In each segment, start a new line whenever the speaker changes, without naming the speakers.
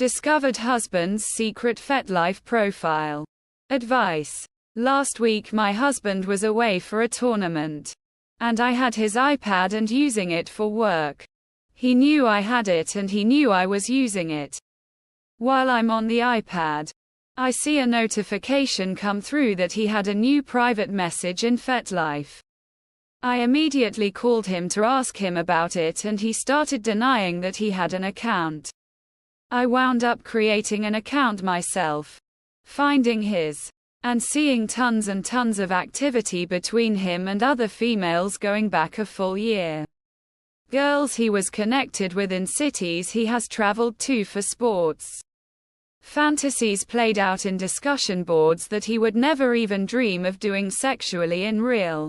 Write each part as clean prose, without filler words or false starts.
Discovered husband's secret FetLife profile. Advice. Last week my husband was away for a tournament. And I had his iPad and using it for work. He knew I had it and he knew I was using it. While I'm on the iPad, I see a notification come through that he had a new private message in FetLife. I immediately called him to ask him about it and he started denying that he had an account. I wound up creating an account myself, finding his, and seeing tons and tons of activity between him and other females going back a full year. Girls he was connected with in cities he has traveled to for sports. Fantasies played out in discussion boards that he would never even dream of doing sexually in real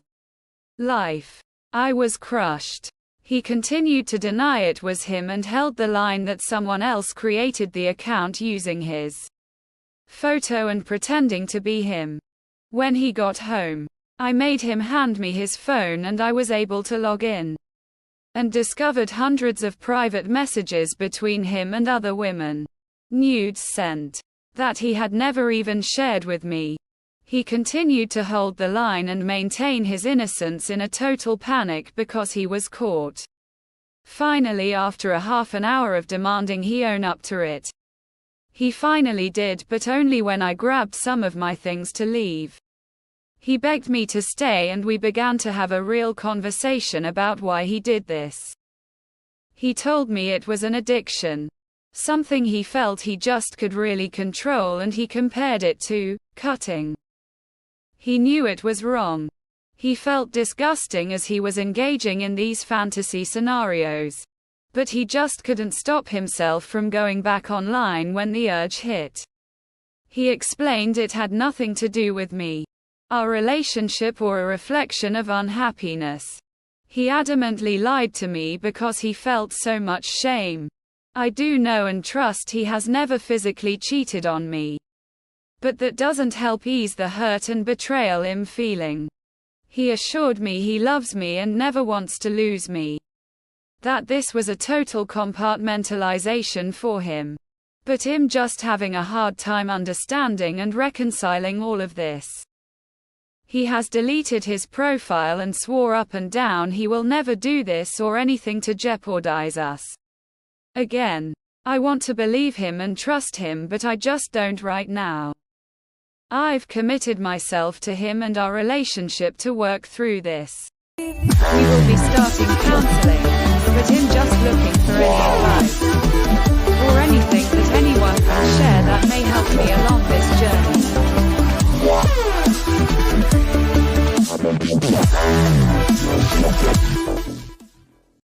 life. I was crushed. He continued to deny it was him and held the line that someone else created the account using his photo and pretending to be him. When he got home, I made him hand me his phone and I was able to log in and discovered hundreds of private messages between him and other women. Nudes sent that he had never even shared with me. He continued to hold the line and maintain his innocence in a total panic because he was caught. Finally, after a half an hour of demanding he own up to it, he finally did, but only when I grabbed some of my things to leave. He begged me to stay and we began to have a real conversation about why he did this. He told me it was an addiction. Something he felt he just could really control, and he compared it to cutting. He knew it was wrong. He felt disgusting as he was engaging in these fantasy scenarios. But he just couldn't stop himself from going back online when the urge hit. He explained it had nothing to do with me, our relationship, or a reflection of unhappiness. He adamantly lied to me because he felt so much shame. I do know and trust he has never physically cheated on me. But that doesn't help ease the hurt and betrayal I'm feeling. He assured me he loves me and never wants to lose me. That this was a total compartmentalization for him. But I'm just having a hard time understanding and reconciling all of this. He has deleted his profile and swore up and down he will never do this or anything to jeopardize us again. I want to believe him and trust him, but I just don't right now. I've committed myself to him and our relationship to work through this. We will be starting counseling, but I'm just looking for any advice or anything that anyone can share that may help me along this journey.